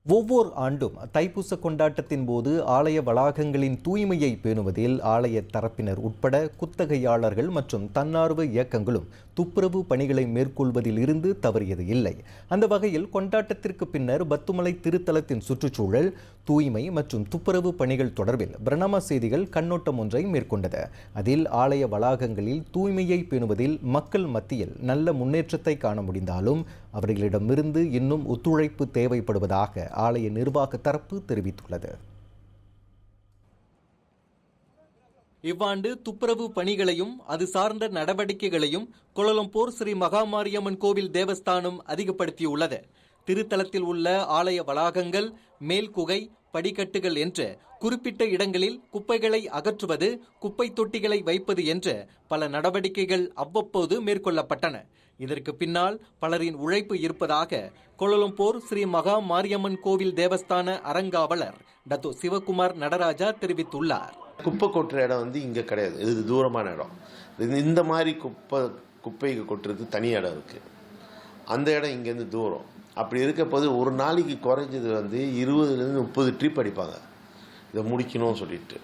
ஒவ்வொரு ஆண்டும் தைப்பூச கொண்டாட்டத்தின் போது ஆலய வளாகங்களின் தூய்மையை பேணுவதில் ஆலய தரப்பினர் உட்பட குத்தகையாளர்கள் மற்றும் தன்னார்வ இயக்கங்களும் துப்புரவு பணிகளை மேற்கொள்வதில் இருந்து தவறியது இல்லை. அந்த வகையில் கொண்டாட்டத்திற்கு பின்னர் பத்துமலை திருத்தலத்தின் சுற்றுச்சூழல், தூய்மை மற்றும் துப்புரவு பணிகள் தொடர்பில் பிரணாம செய்திகள் கண்ணோட்டம் ஒன்றை மேற்கொண்டது. அதில் ஆலய வளாகங்களில் தூய்மையை பேணுவதில் மக்கள் மத்தியில் நல்ல முன்னேற்றத்தை காண முடிந்தாலும் அவர்களிடமிருந்து இன்னும் ஒத்துழைப்பு தேவைப்படுவதாக ஆலய நிர்வாக தரப்பு தெரிவித்துள்ளது. இவ்வாண்டு துப்புரவு பணிகளையும் அது சார்ந்த நடவடிக்கைகளையும் கோலாலம்பூர் ஸ்ரீ மகாமாரியம்மன் கோவில் தேவஸ்தானம் அதிகப்படுத்தியுள்ளது. திருத்தலத்தில் உள்ள ஆலய வளாகங்கள், மேல்குகை, படிக்கட்டுகள் என்று குறிப்பிட்ட இடங்களில் குப்பைகளை அகற்றுவது, குப்பை தொட்டிகளை வைப்பது என்று பல நடவடிக்கைகள் அவ்வப்போது மேற்கொள்ளப்பட்டன. இதற்கு பின்னால் பலரின் உழைப்பு இருப்பதாக கோலாலம்பூர் ஸ்ரீ மகா மாரியம்மன் கோவில் தேவஸ்தான அறங்காவலர் டத்தோ சிவகுமார் நடராஜா தெரிவித்துள்ளார். குப்பை கொட்டுற இடம் இங்கே கிடையாது, இது தூரமான இடம். இந்த மாதிரி குப்பை கொட்டுறது தனி இடம் இருக்குது. அந்த இடம் இங்கேருந்து தூரம். அப்படி இருக்க போது ஒரு நாளைக்கு குறைஞ்சது 20லேருந்து 30 ட்ரிப் அடிப்பாங்க இதை முடிக்கணும்னு சொல்லிட்டு.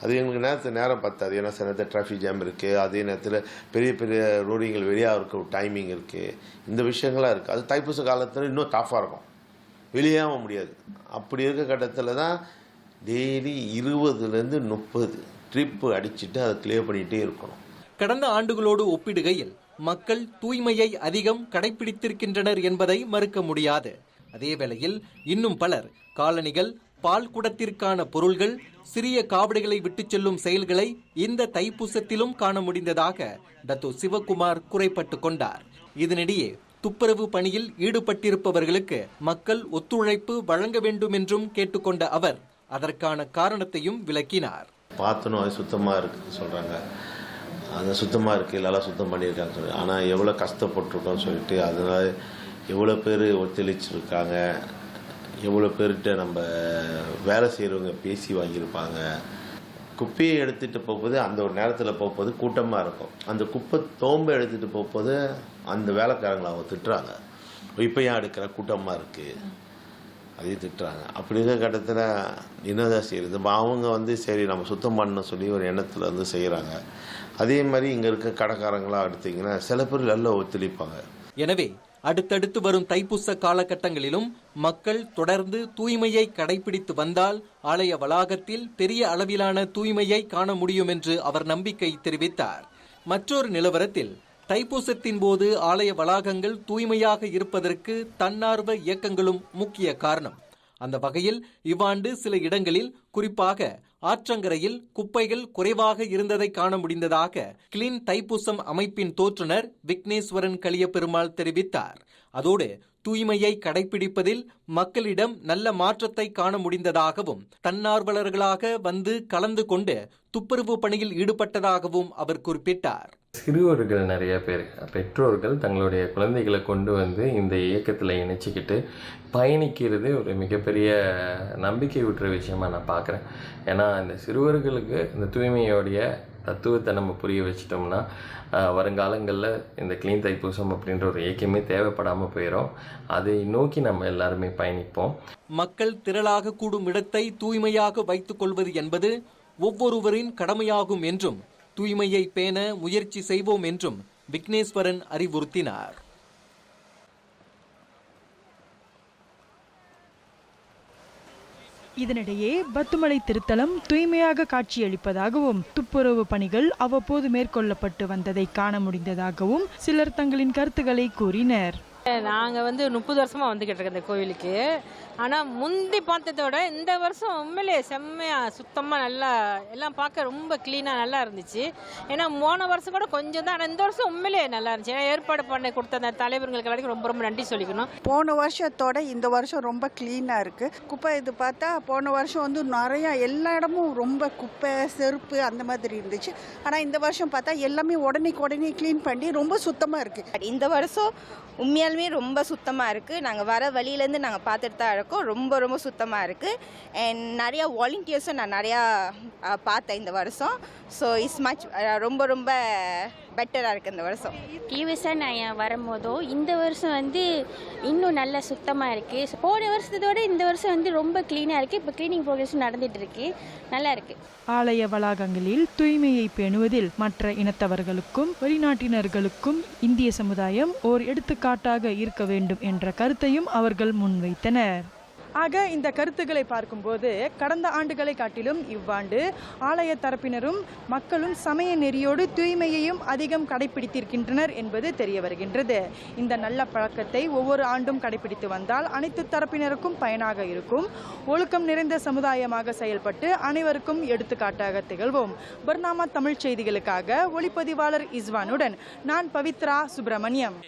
அது எங்களுக்கு நேரம் பத்தாது. ஏன்னா சில நேரத்தில் டிராஃபிக் ஜாம் இருக்குது, அதே நேரத்தில் பெரிய பெரிய ரோடிங்கள் வெளியாக இருக்க ஒரு டைமிங் இருக்குது. இந்த விஷயங்கள்லாம் இருக்குது. அது தைப்பூச காலத்தில் இன்னும் டாஃபாக இருக்கும், வெளியாக முடியாது. அப்படி இருக்க கட்டத்தில் தான் டெய்லி 20லேருந்து 30 ட்ரிப்பு அடிச்சுட்டு அதை கிளியர் பண்ணிகிட்டே இருக்கணும். கடந்த ஆண்டுகளோடு ஒப்பிடுகையில் மக்கள் தூய்மையை அதிகம் கடைபிடித்திருக்கின்றனர் என்பதை மறுக்க முடியாது. அதே வேளையில் இன்னும் பலர் காலணிகள், பால் குடத்திற்கான பொருள்கள், சிறிய காவடிகளை விட்டுச் செல்லும் செயல்களை இந்த தைப்பூசத்திலும் காண முடிந்ததாக டத்தோ சிவகுமார் குறைப்பட்டு கொண்டார். இதனிடையே துப்புரவு பணியில் ஈடுபட்டிருப்பவர்களுக்கு மக்கள் ஒத்துழைப்பு வழங்க வேண்டும் என்றும் கேட்டுக்கொண்ட அவர் அதற்கான காரணத்தையும் விளக்கினார். பார்த்தனும் அது சுத்தமாக இருக்குன்னு சொல்கிறாங்க, அது சுத்தமாக இருக்குது, நல்லா சுத்தம் பண்ணியிருக்காங்க சொல்லி. ஆனால் எவ்வளோ கஷ்டப்பட்டுருக்கோன்னு சொல்லிட்டு அதனால் எவ்வளோ பேர் ஒத்துழைச்சிருக்காங்க, எவ்வளோ பேர்கிட்ட நம்ம வேலை செய்கிறவங்க பேசி வாங்கியிருப்பாங்க. குப்பையை எடுத்துகிட்டு போகும்போது அந்த ஒரு நேரத்தில் போகும்போது கூட்டமாக இருக்கும். அந்த குப்பை தோம்பை எடுத்துகிட்டு போகும்போது அந்த வேலைக்காரங்களை அவங்க திட்டுறாங்க, இப்போ ஏன் எடுக்கிற கூட்டமாக இருக்குது அதையும் திட்டுறாங்க. அப்படி இருக்க கட்டத்தில் என்னதான் செய்கிறது, அவங்க சரி நம்ம சுத்தம் பண்ணணும் சொல்லி ஒரு எண்ணத்தில் செய்கிறாங்க. அதே மாதிரி இங்கே இருக்க கடைக்காரங்களாக எடுத்தீங்கன்னா சில பேர் நல்லா ஒத்துழைப்பாங்க. எனவே அடுத்தடுத்து வரும் தைப்பூச காலகட்டங்களிலும் மக்கள் தொடர்ந்து தூய்மையை கடைபிடித்து வந்தால் ஆலய வளாகத்தில் பெரிய அளவிலான தூய்மையை காண முடியும் என்று அவர் நம்பிக்கை தெரிவித்தார். மற்றொரு நிலவரத்தில் தைப்பூசத்தின் போது ஆலய வளாகங்கள் தூய்மையாக இருப்பதற்கு தன்னார்வ இயக்கங்களும் முக்கிய காரணம். அந்த வகையில் இவ்வாண்டு சில இடங்களில், குறிப்பாக ஆற்றங்கரையில் குப்பைகள் குறைவாக இருந்ததை காண முடிந்ததாக கிளீன் தைப்பூசம் அமைப்பின் தோற்றுனர் விக்னேஸ்வரன் கலியபெருமாள் தெரிவித்தார். அதோடு தூய்மையை கடைபிடிப்பதில் மக்களிடம் நல்ல மாற்றத்தை காண முடிந்ததாகவும் தன்னார்வலர்களாக கலந்து கொண்டு துப்புரவு பணியில் ஈடுபட்டதாகவும் அவர் குறிப்பிட்டார். சிறுவர்கள் நிறைய பேர், பெற்றோர்கள் தங்களுடைய குழந்தைகளை கொண்டு இந்த இயக்கத்தில் இணைச்சிக்கிட்டு பயணிக்கிறது ஒரு மிகப்பெரிய நம்பிக்கை ஊட்டுற விஷயமா நான் பார்க்குறேன். ஏன்னா இந்த சிறுவர்களுக்கு இந்த தூய்மையோடைய தத்துவத்தை நம்ம புரிய வச்சிட்டோம்னா வருங்காலங்களில் இந்த கிளீன் தைப்பூசம் அப்படின்ற ஒரு இயக்கமே தேவைப்படாமல் போயிடும். அதை நோக்கி நம்ம எல்லாருமே பயணிப்போம். மக்கள் திரளாக கூடும் இடத்தை தூய்மையாக வைத்துக் கொள்வது என்பது ஒவ்வொருவரின் கடமையாகும் என்றும் தூய்மையை பேண முயற்சி செய்வோம் என்றும் விக்னேஸ்வரன் அறிவுறுத்தினார். இதனிடையே பத்துமலை திருத்தலம் தூய்மையாக காட்சியளிப்பதாகவும் துப்புரவு பணிகள் அவ்வப்போது மேற்கொள்ளப்பட்டு வந்ததை காண முடிந்ததாகவும் சிலர் தங்களின் கருத்துக்களை கூறினர். நாங்கள் 30 வருஷமாக வந்துக்கிட்டு இருக்கோம் இந்த கோவிலுக்கு. ஆனால் முந்தி பார்த்ததோட இந்த வருஷம் உண்மையிலே செம்மையாக சுத்தமாக நல்லா எல்லாம் பார்க்க ரொம்ப க்ளீனாக நல்லா இருந்துச்சு. ஏன்னா போன வருஷம் கூட கொஞ்சம் தான், ஆனால் இந்த வருஷம் உண்மையிலே நல்லா இருந்துச்சு. ஏன்னா ஏற்பாடு பண்ணி கொடுத்த அந்த தலைவர்களுக்கு எல்லாருக்கும் ரொம்ப ரொம்ப நன்றி சொல்லிக்கணும். போன வருஷத்தோட இந்த வருஷம் ரொம்ப க்ளீனாக இருக்குது. குப்பை இது பார்த்தா போன வருஷம் நிறையா எல்லா இடமும் ரொம்ப குப்பை, செருப்பு அந்த மாதிரி இருந்துச்சு. ஆனால் இந்த வருஷம் பார்த்தா எல்லாமே உடனே க்ளீன் பண்ணி ரொம்ப சுத்தமாக இருக்குது. இந்த வருஷம் உண்மையாலுமே ரொம்ப சுத்தமாக இருக்குது. நாங்கள் வர வழியிலேருந்து நாங்கள் பார்த்துட்டு தான் இருக்கோம். ரொம்ப ரொம்ப சுத்தமாக இருக்குது. அண்ட் நிறையா வாலண்டியர்ஸும் நான் நிறையா பார்த்தேன் இந்த வருஷம். ஸோ இட்ஸ் மச் ரொம்ப ரொம்ப பெட்டராக இருக்குது இந்த வருஷம். ப்ரீவியஸாக நான் வரும்போதோ இந்த வருஷம் வந்து இன்னும் நல்லா சுத்தமாக இருக்குது. போன வருஷத்தோட இந்த வருஷம் வந்து ரொம்ப க்ளீனாக இருக்குது. இப்போ க்ளீனிங் ப்ரோக்ரஸும் நடந்துகிட்டு இருக்கு, நல்லா இருக்குது. ஆலய வளாகங்களில் தூய்மையை பேணுவதில் மற்ற இனத்தவர்களுக்கும் வெளிநாட்டினர்களுக்கும் இந்திய சமுதாயம் ஓர் எடுத்துக்காட்டாக இருக்க வேண்டும் என்ற கருத்தையும் அவர்கள் முன்வைத்தனர். ஆக இந்த கருத்துக்களை பார்க்கும்போது கடந்த ஆண்டுகளை காட்டிலும் இவ்வாண்டு ஆலய தரப்பினரும் மக்களும் சமய நெறியோடு தூய்மையையும் அதிகம் கடைபிடித்திருக்கின்றனர் என்பது தெரிய வருகின்றது. இந்த நல்ல பழக்கத்தை ஒவ்வொரு ஆண்டும் கடைபிடித்து வந்தால் அனைத்து தரப்பினருக்கும் பயனாக இருக்கும். ஒழுக்கம் நிறைந்த சமுதாயமாக செயல்பட்டு அனைவருக்கும் எடுத்துக்காட்டாக திகழ்வோம். பர்னாமா தமிழ் செய்திகளுக்காக ஒளிப்பதிவாளர் இஸ்வானுடன் நான் பவித்ரா சுப்பிரமணியம்.